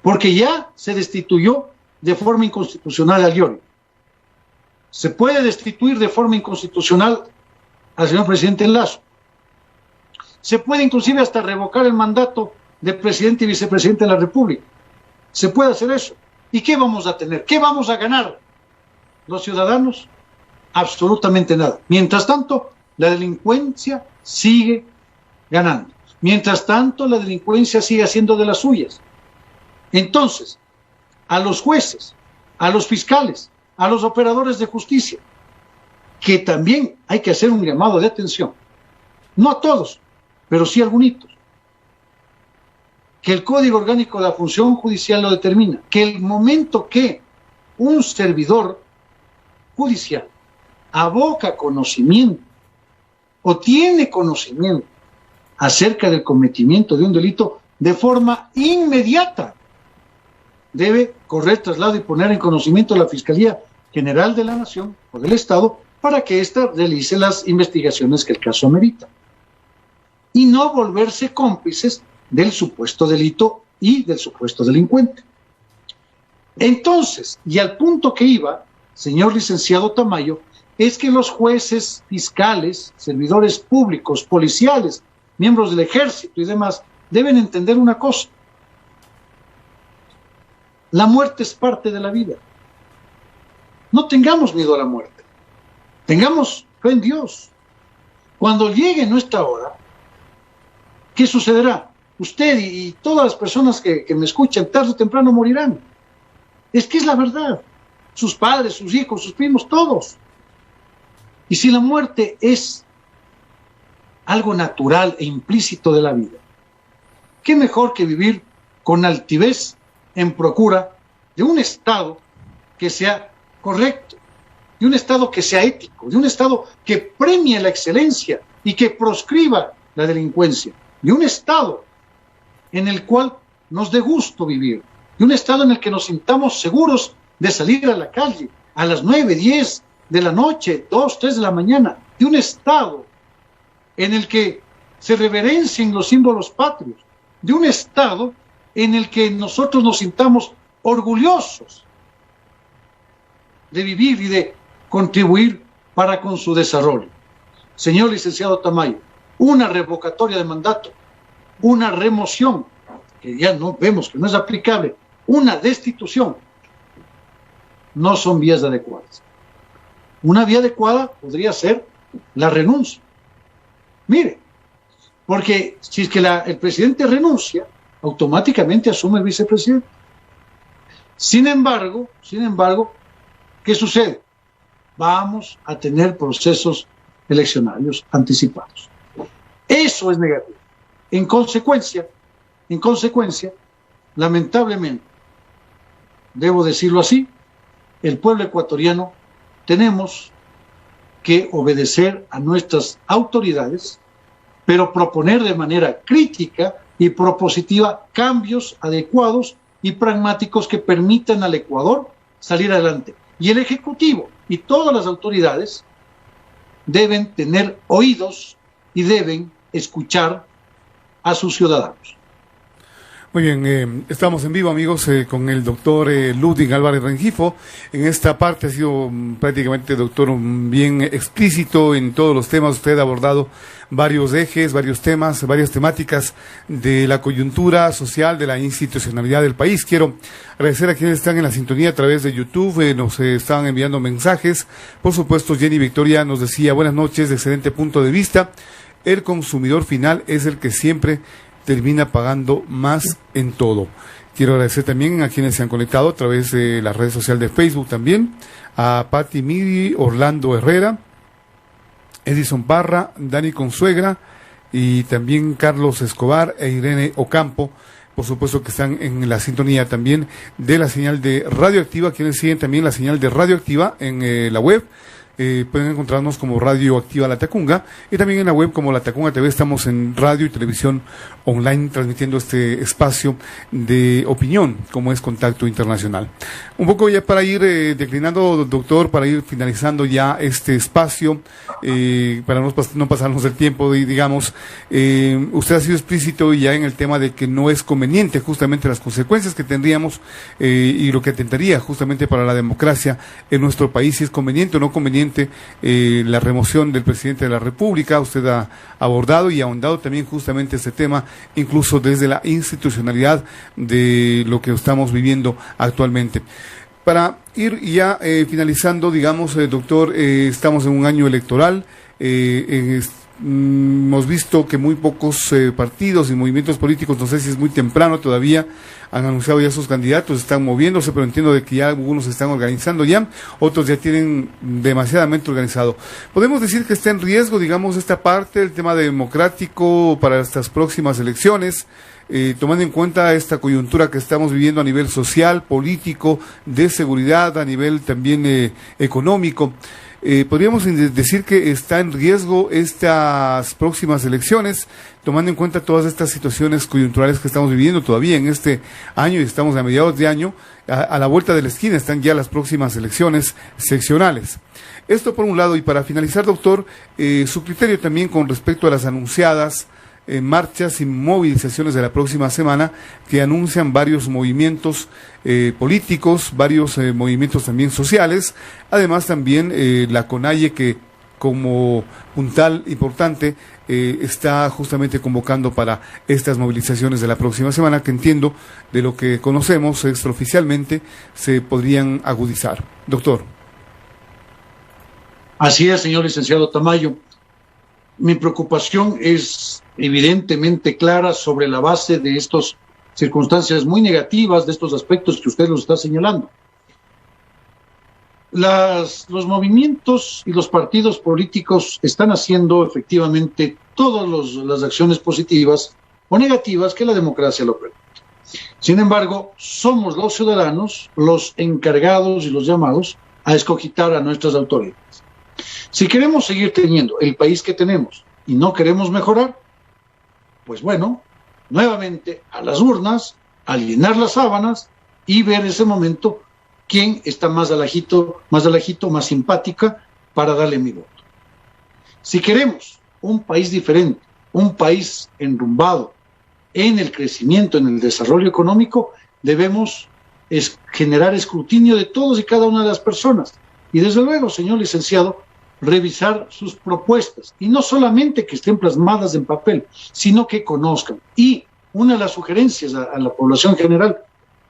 porque ya se destituyó de forma inconstitucional a Llorio. Se puede destituir de forma inconstitucional al señor presidente Lasso. Se puede inclusive hasta revocar el mandato de presidente y vicepresidente de la República. Se puede hacer eso. ¿Y qué vamos a tener? ¿Qué vamos a ganar los ciudadanos? Absolutamente nada. Mientras tanto, la delincuencia sigue ganando. Mientras tanto, la delincuencia sigue haciendo de las suyas. Entonces, a los jueces, a los fiscales, a los operadores de justicia, que también hay que hacer un llamado de atención. No a todos, pero sí a algunos. Que el Código Orgánico de la Función Judicial lo determina, que el momento que un servidor judicial aboca conocimiento o tiene conocimiento acerca del cometimiento de un delito, de forma inmediata debe correr traslado y poner en conocimiento a la Fiscalía General de la Nación o del Estado para que ésta realice las investigaciones que el caso amerita. Y no volverse cómplices del supuesto delito y del supuesto delincuente. Entonces, y al punto que iba, señor licenciado Tamayo, es que los jueces, fiscales, servidores públicos, policiales, miembros del ejército y demás, deben entender una cosa. La muerte es parte de la vida. No tengamos miedo a la muerte. Tengamos fe en Dios. Cuando llegue nuestra hora, ¿qué sucederá? Usted y todas las personas que me escuchan, tarde o temprano morirán. Es que es la verdad. Sus padres, sus hijos, sus primos, todos. Y si la muerte es algo natural e implícito de la vida, ¿qué mejor que vivir con altivez en procura de un Estado que sea correcto, de un Estado que sea ético, de un Estado que premie la excelencia y que proscriba la delincuencia, de un Estado en el cual nos dé gusto vivir, de un Estado en el que nos sintamos seguros de salir a la calle a las 9, 10 de la noche, 2, 3 de la mañana, de un Estado en el que se reverencien los símbolos patrios, de un Estado en el que nosotros nos sintamos orgullosos de vivir y de contribuir para con su desarrollo. Señor licenciado Tamayo, una revocatoria de mandato, una remoción, que ya no vemos que no es aplicable, una destitución, no son vías adecuadas. Una vía adecuada podría ser la renuncia. Mire, porque si es que el presidente renuncia, automáticamente asume el vicepresidente. Sin embargo, ¿qué sucede? Vamos a tener procesos eleccionarios anticipados. Eso es negativo. En consecuencia, lamentablemente, debo decirlo así, el pueblo ecuatoriano tenemos que obedecer a nuestras autoridades, pero proponer de manera crítica y propositiva cambios adecuados y pragmáticos que permitan al Ecuador salir adelante. Y el Ejecutivo y todas las autoridades deben tener oídos y deben escuchar a sus ciudadanos. Muy bien, estamos en vivo, amigos, con el doctor Ludwig Álvarez Rengifo. En esta parte ha sido prácticamente, doctor, bien explícito en todos los temas. Usted ha abordado varios ejes, varios temas, varias temáticas de la coyuntura social, de la institucionalidad del país. Quiero agradecer a quienes están en la sintonía a través de YouTube, nos están enviando mensajes. Por supuesto, Jenny Victoria nos decía, buenas noches, de excelente punto de vista. El consumidor final es el que siempre termina pagando más en todo. Quiero agradecer también a quienes se han conectado a través de la red social de Facebook también, a Patti Midi, Orlando Herrera, Edison Parra, Dani Consuegra y también Carlos Escobar e Irene Ocampo, por supuesto que están en la sintonía también de la señal de Radioactiva, quienes siguen también la señal de Radioactiva en la web. Pueden encontrarnos como Radio Activa La Tacunga y también en la web como La Tacunga TV. Estamos en radio y televisión online transmitiendo este espacio de opinión como es Contacto Internacional. Un poco ya para ir declinando, doctor, para ir finalizando ya este espacio, para no pasarnos el tiempo, digamos, usted ha sido explícito ya en el tema de que no es conveniente justamente las consecuencias que tendríamos y lo que atentaría justamente para la democracia en nuestro país, si es conveniente o no conveniente justamente la remoción del presidente de la República. Usted ha abordado y ahondado también justamente este tema, incluso desde la institucionalidad de lo que estamos viviendo actualmente. Para ir ya finalizando, digamos, doctor, estamos en un año electoral, hemos visto que muy pocos partidos y movimientos políticos, no sé si es muy temprano todavía, han anunciado ya sus candidatos, están moviéndose, pero entiendo de que ya algunos se están organizando ya, otros ya tienen demasiadamente organizado. ¿Podemos decir que está en riesgo, digamos, esta parte, el tema democrático para estas próximas elecciones, tomando en cuenta esta coyuntura que estamos viviendo a nivel social, político, de seguridad, a nivel también económico? ¿Podríamos decir que está en riesgo estas próximas elecciones, tomando en cuenta todas estas situaciones coyunturales que estamos viviendo todavía en este año, y estamos a mediados de año, a la vuelta de la esquina están ya las próximas elecciones seccionales? Esto por un lado, y para finalizar, doctor, su criterio también con respecto a las anunciadas marchas y movilizaciones de la próxima semana, que anuncian varios movimientos políticos, varios movimientos también sociales, además también la CONAIE, que como puntal importante está justamente convocando para estas movilizaciones de la próxima semana, que entiendo, de lo que conocemos extraoficialmente, se podrían agudizar. Doctor. Así es, señor licenciado Tamayo. Mi preocupación es evidentemente clara sobre la base de estas circunstancias muy negativas, de estos aspectos que usted los está señalando. Los movimientos y los partidos políticos están haciendo efectivamente todas las acciones positivas o negativas que la democracia lo permite. Sin embargo, somos los ciudadanos los encargados y los llamados a escogitar a nuestras autoridades. Si queremos seguir teniendo el país que tenemos y no queremos mejorar, pues bueno, nuevamente a las urnas, a llenar las sábanas y ver en ese momento quién está más alajito, más simpática para darle mi voto. Si queremos un país diferente, un país enrumbado en el crecimiento, en el desarrollo económico, debemos generar escrutinio de todos y cada una de las personas. Y desde luego, señor licenciado, revisar sus propuestas, y no solamente que estén plasmadas en papel, sino que conozcan. Y una de las sugerencias a la población general: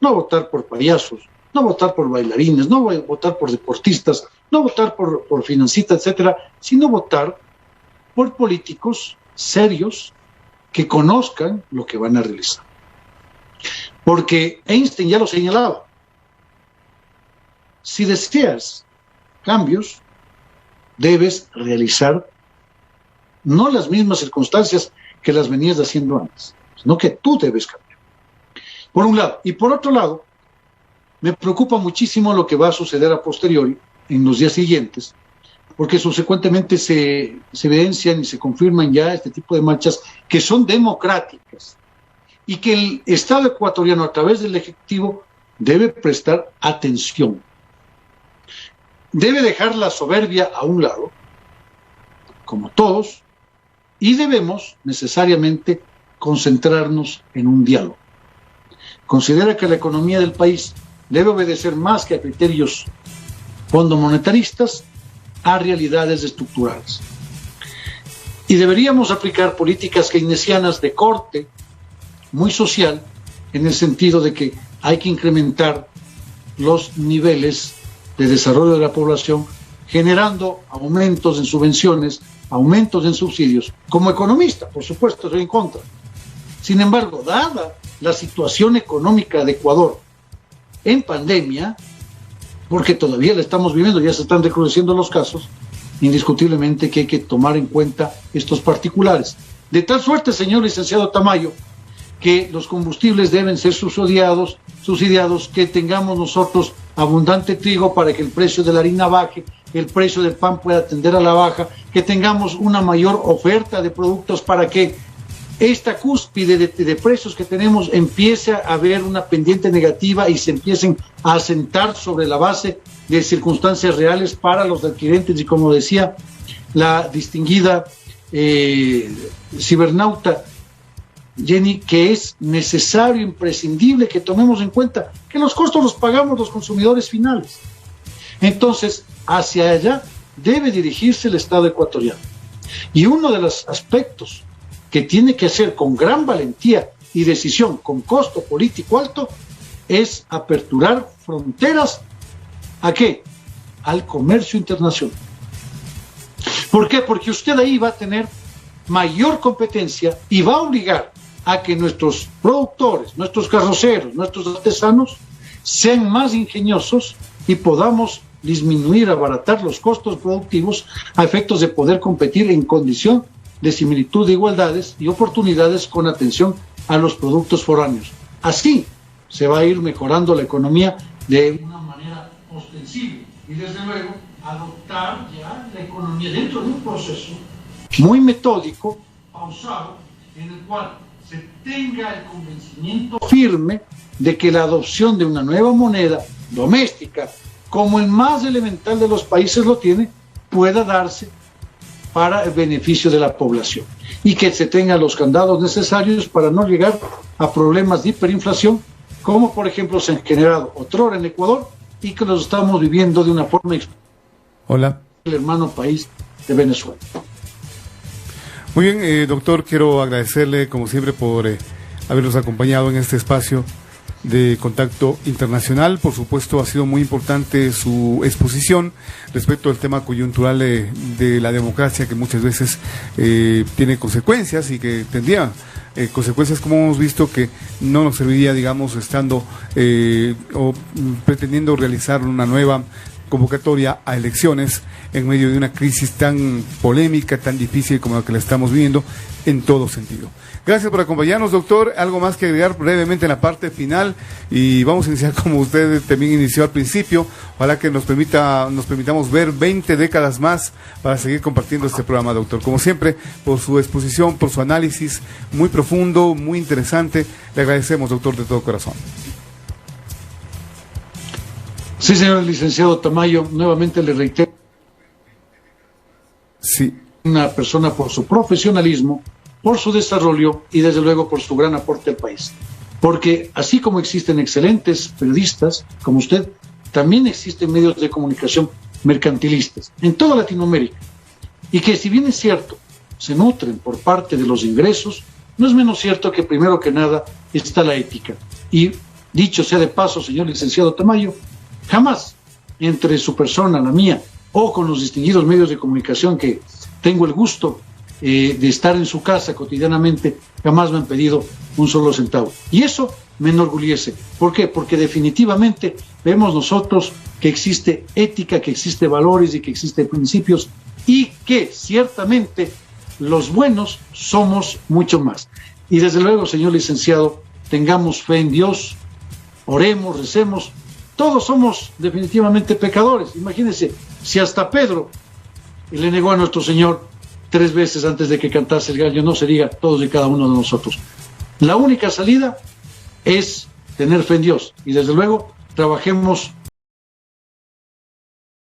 no votar por payasos, no votar por bailarines, no votar por deportistas, no votar por financitas, etcétera, sino votar por políticos serios que conozcan lo que van a realizar. Porque Einstein ya lo señalaba: si deseas cambios, debes realizar no las mismas circunstancias que las venías haciendo antes, sino que tú debes cambiar. Por un lado. Y por otro lado, me preocupa muchísimo lo que va a suceder a posteriori, en los días siguientes, porque subsecuentemente se evidencian y se confirman ya este tipo de marchas que son democráticas, y que el Estado ecuatoriano, a través del Ejecutivo, debe prestar atención. Debe dejar la soberbia a un lado, como todos, y debemos necesariamente concentrarnos en un diálogo. Considera que la economía del país debe obedecer más que a criterios fondomonetaristas, a realidades estructurales. Y deberíamos aplicar políticas keynesianas de corte muy social, en el sentido de que hay que incrementar los niveles de desarrollo de la población, generando aumentos en subvenciones, aumentos en subsidios. Como economista, por supuesto, estoy en contra. Sin embargo, dada la situación económica de Ecuador en pandemia, porque todavía la estamos viviendo, ya se están recrudeciendo los casos, indiscutiblemente que hay que tomar en cuenta estos particulares. De tal suerte, señor licenciado Tamayo, que los combustibles deben ser subsidiados, que tengamos nosotros abundante trigo para que el precio de la harina baje, el precio del pan pueda tender a la baja, que tengamos una mayor oferta de productos para que esta cúspide de precios que tenemos empiece a haber una pendiente negativa y se empiecen a asentar sobre la base de circunstancias reales para los adquirentes. Y como decía la distinguida cibernauta Jenny, que es necesario, imprescindible que tomemos en cuenta que los costos los pagamos los consumidores finales. Entonces, hacia allá debe dirigirse el Estado ecuatoriano. Y uno de los aspectos que tiene que hacer con gran valentía y decisión, con costo político alto, es aperturar fronteras. ¿A qué? Al comercio internacional. ¿Por qué? Porque usted ahí va a tener mayor competencia y va a obligar a que nuestros productores, nuestros carroceros, nuestros artesanos sean más ingeniosos y podamos disminuir, abaratar los costos productivos a efectos de poder competir en condición de similitud de igualdades y oportunidades con atención a los productos foráneos. Así se va a ir mejorando la economía de una manera ostensible y desde luego adoptar ya la economía dentro de un proceso muy metódico, pausado, en el cual se tenga el convencimiento firme de que la adopción de una nueva moneda doméstica, como el más elemental de los países lo tiene, pueda darse para el beneficio de la población y que se tengan los candados necesarios para no llegar a problemas de hiperinflación, como por ejemplo se han generado otrora en Ecuador y que los estamos viviendo de una forma Hola. El hermano país de Venezuela. Muy bien, doctor, quiero agradecerle como siempre por habernos acompañado en este espacio de contacto internacional. Por supuesto, ha sido muy importante su exposición respecto al tema coyuntural de la democracia, que muchas veces tiene consecuencias y que tendría consecuencias, como hemos visto, que no nos serviría, digamos, estando o pretendiendo realizar una nueva convocatoria a elecciones en medio de una crisis tan polémica, tan difícil como la que la estamos viviendo en todo sentido. Gracias por acompañarnos, doctor. Algo más que agregar brevemente en la parte final y vamos a iniciar como usted también inició al principio. Ojalá que nos permitamos ver 20 décadas más para seguir compartiendo este programa, doctor. Como siempre, por su exposición, por su análisis muy profundo, muy interesante. Le agradecemos, doctor, de todo corazón. Sí, señor licenciado Tamayo, nuevamente le reitero. Sí. Una persona por su profesionalismo, por su desarrollo y desde luego por su gran aporte al país. Porque así como existen excelentes periodistas como usted, también existen medios de comunicación mercantilistas en toda Latinoamérica. Y que si bien es cierto, se nutren por parte de los ingresos, no es menos cierto que primero que nada está la ética. Y dicho sea de paso, señor licenciado Tamayo, jamás entre su persona, la mía, o con los distinguidos medios de comunicación que tengo el gusto de estar en su casa cotidianamente, jamás me han pedido un solo centavo. Y eso me enorgullece. ¿Por qué? Porque definitivamente vemos nosotros que existe ética, que existe valores y que existen principios y que ciertamente los buenos somos mucho más. Y desde luego, señor licenciado, tengamos fe en Dios, oremos, recemos. Todos somos definitivamente pecadores. Imagínense, si hasta Pedro le negó a nuestro Señor 3 veces antes de que cantase el gallo, no se diga todos y cada uno de nosotros. La única salida es tener fe en Dios y desde luego trabajemos